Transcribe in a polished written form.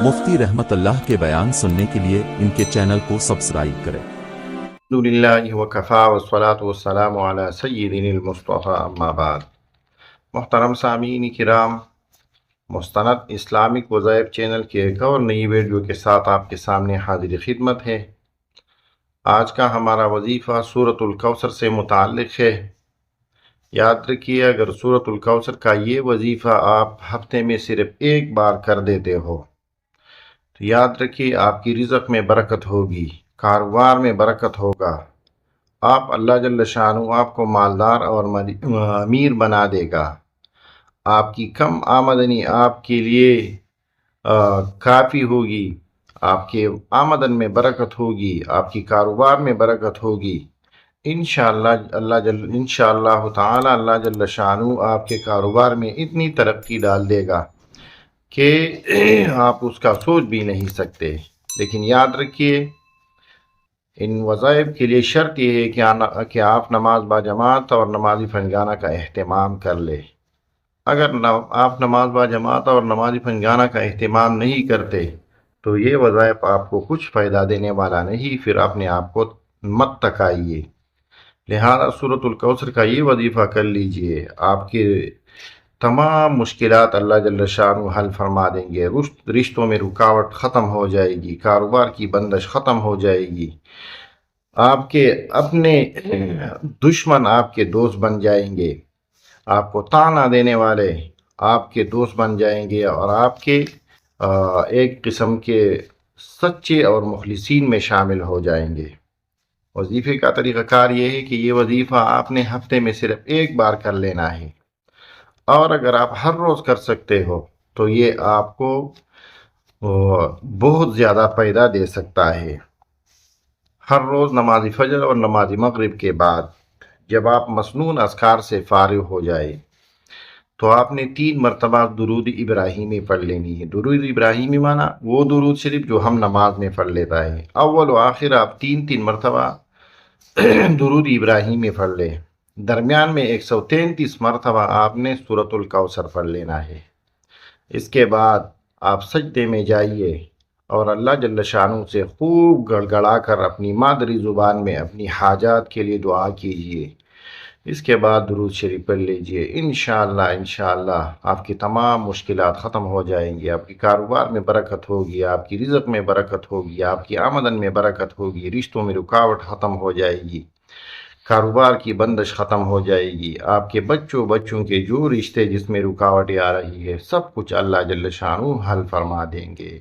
مفتی رحمت اللہ کے بیان سننے کے لیے ان کے چینل کو سبسکرائب کریں۔ الحمدللہ وکفا والصلاة والسلام علی سیدنا المصطفیٰ اما بعد۔ محترم سامعین کرام، مستند اسلامک وظائف چینل کے ایک اور نئی ویڈیو کے ساتھ آپ کے سامنے حاضر خدمت ہے۔ آج کا ہمارا وظیفہ سورۃ الکوثر سے متعلق ہے۔ یاد رکھیے، اگر سورۃ الکوثر کا یہ وظیفہ آپ ہفتے میں صرف ایک بار کر دیتے ہو تو یاد رکھیے آپ کی رزق میں برکت ہوگی، کاروبار میں برکت ہوگا، آپ اللہ جل شانہ آپ کو مالدار اور امیر بنا دے گا۔ آپ کی کم آمدنی آپ کے لیے کافی ہوگی، آپ کے آمدن میں برکت ہوگی، آپ کی کاروبار میں برکت ہوگی۔ انشاءاللہ تعالی اللہ جل شانہ آپ کے کاروبار میں اتنی ترقی ڈال دے گا کہ آپ اس کا سوچ بھی نہیں سکتے۔ لیکن یاد رکھیے، ان وظائف کے لیے شرط یہ ہے کہ آپ نماز با جماعت اور نمازی فنگانہ کا اہتمام کر لے۔ اگر آپ نماز با جماعت اور نمازی فنگانہ کا اہتمام نہیں کرتے تو یہ وظائف آپ کو کچھ فائدہ دینے والا نہیں، پھر اپنے آپ کو مت تکائیے۔ لہذا سورۃ الکوثر کا یہ وظیفہ کر لیجئے، آپ کے تمام مشکلات اللہ جل شانہ حل فرما دیں گے، رشتوں میں رکاوٹ ختم ہو جائے گی، کاروبار کی بندش ختم ہو جائے گی، آپ کے اپنے دشمن آپ کے دوست بن جائیں گے، آپ کو طعنہ دینے والے آپ کے دوست بن جائیں گے، اور آپ کے ایک قسم کے سچے اور مخلصین میں شامل ہو جائیں گے۔ وظیفے کا طریقہ کار یہ ہے کہ یہ وظیفہ آپ نے ہفتے میں صرف ایک بار کر لینا ہے، اور اگر آپ ہر روز کر سکتے ہو تو یہ آپ کو بہت زیادہ فائدہ دے سکتا ہے۔ ہر روز نماز فجر اور نماز مغرب کے بعد جب آپ مسنون اذکار سے فارغ ہو جائے تو آپ نے 3 مرتبہ درود ابراہیمی پڑھ لینی ہے۔ درود ابراہیمی معنی وہ درود شریف جو ہم نماز میں پڑھ لیتا ہے، اول و آخر آپ 3 مرتبہ درود ابراہیمی پڑھ لیں۔ درمیان میں 133 مرتبہ آپ نے سورۃ الکوثر پڑھ لینا ہے۔ اس کے بعد آپ سجدے میں جائیے اور اللہ جل شانہ سے خوب گڑ گڑا کر اپنی مادری زبان میں اپنی حاجات کے لیے دعا کیجیے۔ اس کے بعد درود شریف پڑھ لیجیے۔ انشاءاللہ آپ کی تمام مشکلات ختم ہو جائیں گی، آپ کی کاروبار میں برکت ہوگی، آپ کی رزق میں برکت ہوگی، آپ کی آمدن میں برکت ہوگی، رشتوں میں رکاوٹ ختم ہو جائے گی، کاروبار کی بندش ختم ہو جائے گی، آپ کے بچوں کے جو رشتے جس میں رکاوٹیں آ رہی ہے سب کچھ اللہ جل شانہ حل فرما دیں گے۔